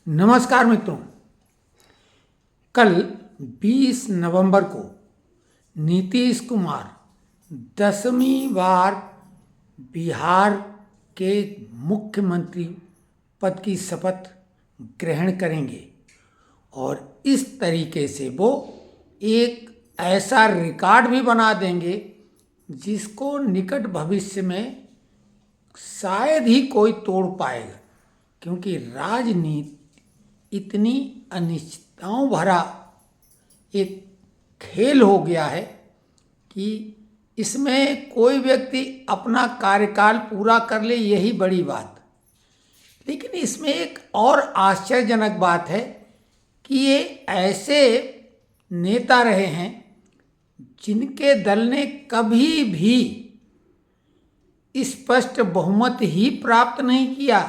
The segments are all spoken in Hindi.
नमस्कार मित्रों। कल 20 नवंबर को नीतीश कुमार 10वीं बार बिहार के मुख्यमंत्री पद की शपथ ग्रहण करेंगे और इस तरीके से वो एक ऐसा रिकॉर्ड भी बना देंगे जिसको निकट भविष्य में शायद ही कोई तोड़ पाएगा, क्योंकि राजनीति इतनी अनिश्चितताओं भरा एक खेल हो गया है कि इसमें कोई व्यक्ति अपना कार्यकाल पूरा कर ले, यही बड़ी बात। लेकिन इसमें एक और आश्चर्यजनक बात है कि ये ऐसे नेता रहे हैं जिनके दल ने कभी भी स्पष्ट बहुमत ही प्राप्त नहीं किया।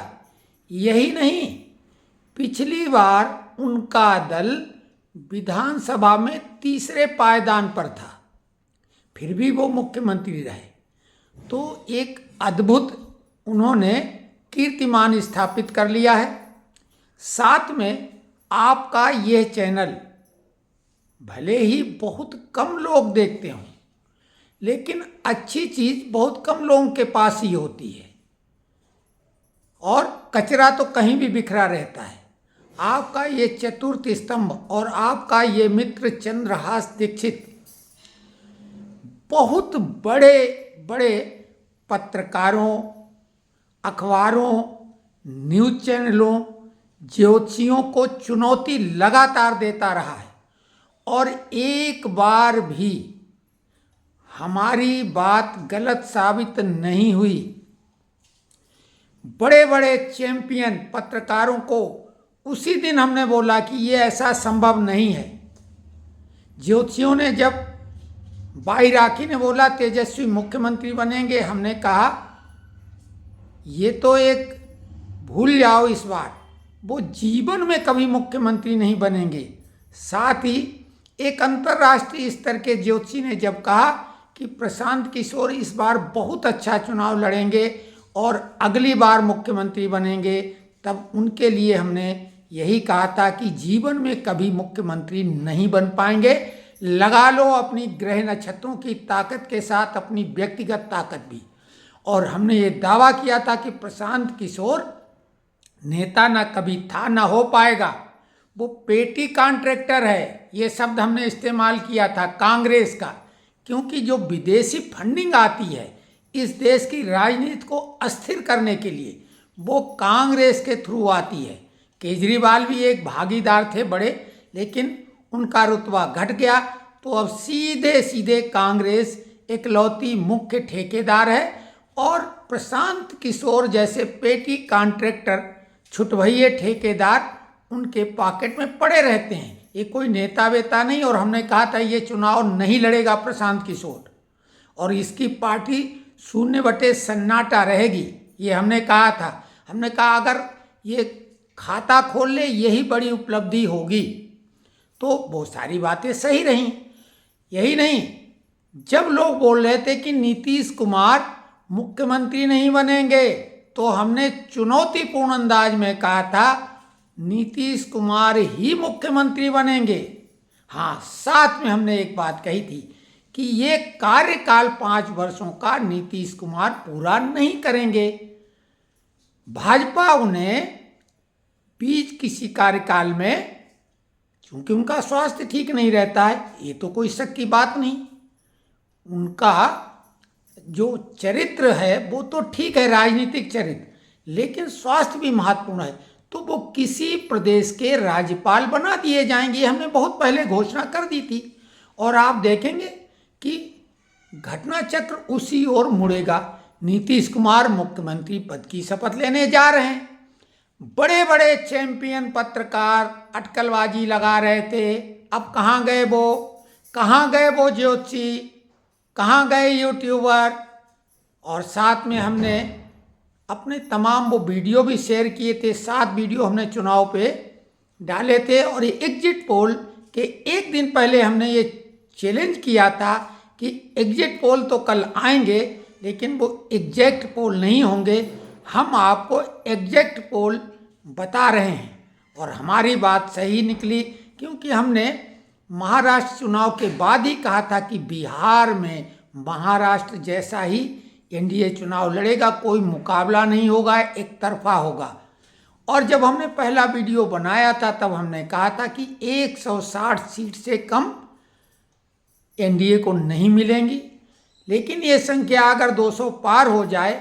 यही नहीं, पिछली बार उनका दल विधानसभा में तीसरे पायदान पर था, फिर भी वो मुख्यमंत्री रहे। तो एक अद्भुत उन्होंने कीर्तिमान स्थापित कर लिया है। साथ में आपका यह चैनल भले ही बहुत कम लोग देखते हों, लेकिन अच्छी चीज़ बहुत कम लोगों के पास ही होती है और कचरा तो कहीं भी बिखरा रहता है। आपका ये चतुर्थ स्तंभ और आपका ये मित्र चंद्रहास दीक्षित बहुत बड़े बड़े पत्रकारों, अखबारों, न्यूज़ चैनलों, ज्योतिषियों को चुनौती लगातार देता रहा है और एक बार भी हमारी बात गलत साबित नहीं हुई। बड़े बड़े चैंपियन पत्रकारों को उसी दिन हमने बोला कि ये ऐसा संभव नहीं है। ज्योतिषियों ने जब बाई राखी ने बोला तेजस्वी मुख्यमंत्री बनेंगे, हमने कहा ये तो एक भूल जाओ, इस बार वो जीवन में कभी मुख्यमंत्री नहीं बनेंगे। साथ ही एक अंतर्राष्ट्रीय स्तर के ज्योतिषी ने जब कहा कि प्रशांत किशोर इस बार बहुत अच्छा चुनाव लड़ेंगे और अगली बार मुख्यमंत्री बनेंगे, तब उनके लिए हमने यही कहा था कि जीवन में कभी मुख्यमंत्री नहीं बन पाएंगे। लगा लो अपनी ग्रह नक्षत्रों की ताकत के साथ अपनी व्यक्तिगत ताकत भी। और हमने ये दावा किया था कि प्रशांत किशोर नेता ना कभी था ना हो पाएगा, वो पेटी कॉन्ट्रैक्टर है। ये शब्द हमने इस्तेमाल किया था कांग्रेस का, क्योंकि जो विदेशी फंडिंग आती है इस देश की राजनीति को अस्थिर करने के लिए, वो कांग्रेस के थ्रू आती है। केजरीवाल भी एक भागीदार थे बड़े, लेकिन उनका रुतबा घट गया, तो अब सीधे सीधे कांग्रेस इकलौती मुख्य ठेकेदार है और प्रशांत किशोर जैसे पेटी कॉन्ट्रैक्टर, छुटभइये ठेकेदार उनके पॉकेट में पड़े रहते हैं। ये कोई नेता वेता नहीं। और हमने कहा था ये चुनाव नहीं लड़ेगा प्रशांत किशोर और इसकी पार्टी 0/सन्नाटा रहेगी, ये हमने कहा था। हमने कहा अगर ये खाता खोल ले यही बड़ी उपलब्धि होगी। तो बहुत सारी बातें सही रहीं। यही नहीं, जब लोग बोल रहे थे कि नीतीश कुमार मुख्यमंत्री नहीं बनेंगे, तो हमने चुनौतीपूर्ण अंदाज में कहा था नीतीश कुमार ही मुख्यमंत्री बनेंगे। हाँ, साथ में हमने एक बात कही थी कि ये कार्यकाल 5 वर्षों का नीतीश कुमार पूरा नहीं करेंगे। भाजपा उन्हें बीच किसी कार्यकाल में, क्योंकि उनका स्वास्थ्य ठीक नहीं रहता है, ये तो कोई शक की बात नहीं, उनका जो चरित्र है वो तो ठीक है, राजनीतिक चरित्र, लेकिन स्वास्थ्य भी महत्वपूर्ण है, तो वो किसी प्रदेश के राज्यपाल बना दिए जाएंगे। हमने बहुत पहले घोषणा कर दी थी और आप देखेंगे कि घटना चक्र उसी ओर मुड़ेगा। नीतीश कुमार मुख्यमंत्री पद की शपथ लेने जा रहे हैं। बड़े बड़े चैंपियन पत्रकार अटकलबाजी लगा रहे थे, अब कहाँ गए वो, कहाँ गए वो ज्योतिषी, कहाँ गए यूट्यूबर। और साथ में हमने अपने तमाम वो वीडियो भी शेयर किए थे। 7 वीडियो हमने चुनाव पे डाले थे और ये एग्जिट पोल के एक दिन पहले हमने ये चैलेंज किया था कि एग्जिट पोल तो कल आएंगे, लेकिन वो एग्जैक्ट पोल नहीं होंगे। हम आपको एग्जैक्ट पोल बता रहे हैं और हमारी बात सही निकली, क्योंकि हमने महाराष्ट्र चुनाव के बाद ही कहा था कि बिहार में महाराष्ट्र जैसा ही एनडीए चुनाव लड़ेगा, कोई मुकाबला नहीं होगा, एक तरफा होगा। और जब हमने पहला वीडियो बनाया था तब हमने कहा था कि 160 सीट से कम एनडीए को नहीं मिलेंगी, लेकिन ये संख्या अगर 200 पार हो जाए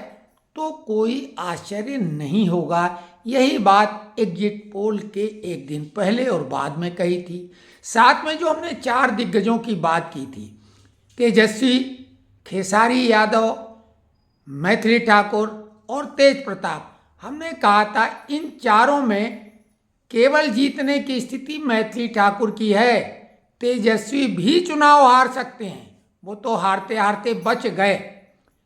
तो कोई आश्चर्य नहीं होगा। यही बात एग्जिट पोल के एक दिन पहले और बाद में कही थी। साथ में जो हमने 4 दिग्गजों की बात की थी, तेजस्वी, खेसारी यादव, मैथिली ठाकुर और तेज प्रताप, हमने कहा था इन चारों में केवल जीतने की स्थिति मैथिली ठाकुर की है। तेजस्वी भी चुनाव हार सकते हैं, वो तो हारते हारते बच गए,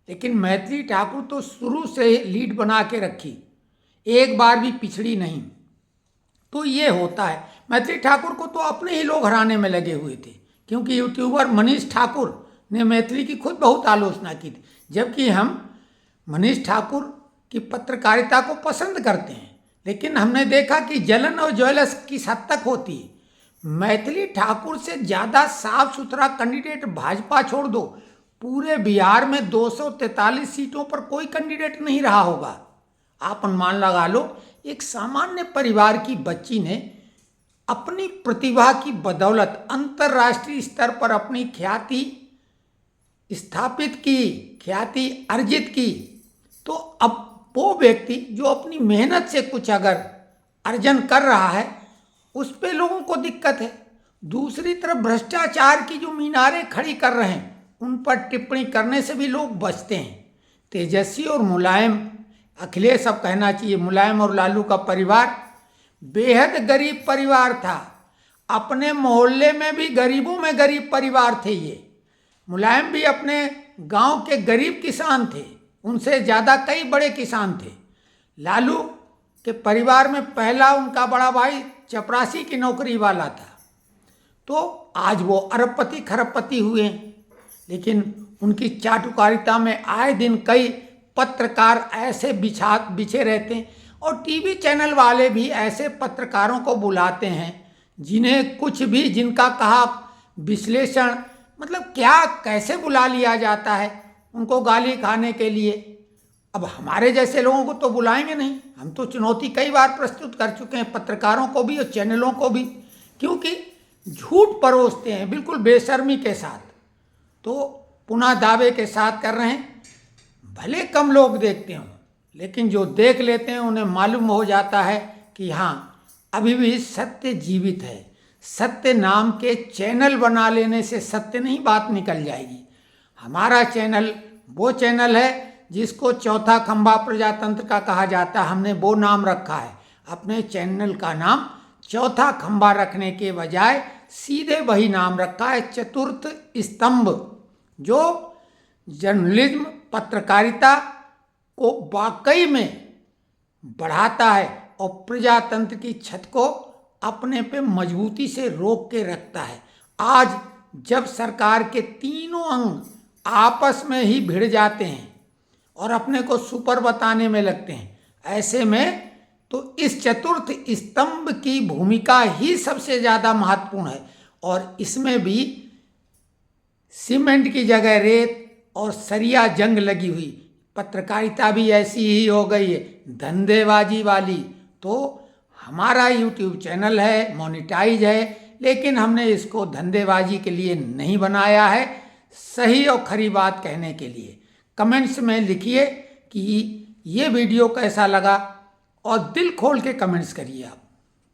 लेकिन मैथिली ठाकुर तो शुरू से लीड बना के रखी, एक बार भी पिछड़ी नहीं। तो ये होता है। मैथिली ठाकुर को तो अपने ही लोग हराने में लगे हुए थे, क्योंकि यूट्यूबर मनीष ठाकुर ने मैथिली की खुद बहुत आलोचना की थी, जबकि हम मनीष ठाकुर की पत्रकारिता को पसंद करते हैं, लेकिन हमने देखा कि जलन और ज्वेलस किस हद तक होती है। मैथिली ठाकुर से ज़्यादा साफ सुथरा कैंडिडेट भाजपा छोड़ दो, पूरे बिहार में 243 सीटों पर कोई कैंडिडेट नहीं रहा होगा। आप अनुमान लगा लो, एक सामान्य परिवार की बच्ची ने अपनी प्रतिभा की बदौलत अंतर्राष्ट्रीय स्तर पर अपनी ख्याति स्थापित की, ख्याति अर्जित की। तो अब वो व्यक्ति जो अपनी मेहनत से कुछ अगर अर्जन कर रहा है, उस पे लोगों को दिक्कत है। दूसरी तरफ भ्रष्टाचार की जो मीनारें खड़ी कर रहे हैं, उन पर टिप्पणी करने से भी लोग बचते हैं। तेजस्वी और मुलायम, अखिलेश अब कहना चाहिए, मुलायम और लालू का परिवार बेहद गरीब परिवार था। अपने मोहल्ले में भी गरीबों में गरीब परिवार थे ये। मुलायम भी अपने गांव के गरीब किसान थे, उनसे ज़्यादा कई बड़े किसान थे। लालू के परिवार में पहला उनका बड़ा भाई चपरासी की नौकरी वाला था, तो आज वो अरबपति खरबपति हुए हैं। लेकिन उनकी चाटुकारिता में आए दिन कई पत्रकार ऐसे बिछे रहते हैं, और टीवी चैनल वाले भी ऐसे पत्रकारों को बुलाते हैं जिन्हें कुछ भी, जिनका कहा विश्लेषण, मतलब क्या कैसे बुला लिया जाता है उनको गाली खाने के लिए। अब हमारे जैसे लोगों को तो बुलाएंगे नहीं। हम तो चुनौती कई बार प्रस्तुत कर चुके हैं पत्रकारों को भी और चैनलों को भी, क्योंकि झूठ परोसते हैं बिल्कुल बेशर्मी के साथ। तो पुनः दावे के साथ कर रहे हैं, भले कम लोग देखते हों, लेकिन जो देख लेते हैं उन्हें मालूम हो जाता है कि हाँ, अभी भी सत्य जीवित है। सत्य नाम के चैनल बना लेने से सत्य नहीं बात निकल जाएगी। हमारा चैनल वो चैनल है जिसको चौथा खंभा प्रजातंत्र का कहा जाता है। हमने वो नाम रखा है, अपने चैनल का नाम चौथा खंभा रखने के बजाय सीधे वही नाम रखा है, चतुर्थ स्तंभ, जो जर्नलिज्म, पत्रकारिता को वाकई में बढ़ाता है और प्रजातंत्र की छत को अपने पे मजबूती से रोक के रखता है। आज जब सरकार के तीनों अंग आपस में ही भिड़ जाते हैं और अपने को सुपर बताने में लगते हैं, ऐसे में तो इस चतुर्थ स्तंभ की भूमिका ही सबसे ज़्यादा महत्वपूर्ण है। और इसमें भी सीमेंट की जगह रेत और सरिया जंग लगी हुई, पत्रकारिता भी ऐसी ही हो गई है, धंधेबाजी वाली। तो हमारा YouTube चैनल है, मोनेटाइज है, लेकिन हमने इसको धंधेबाजी के लिए नहीं बनाया है, सही और खरी बात कहने के लिए। कमेंट्स में लिखिए कि ये वीडियो कैसा लगा, और दिल खोल के कमेंट्स करिए आप।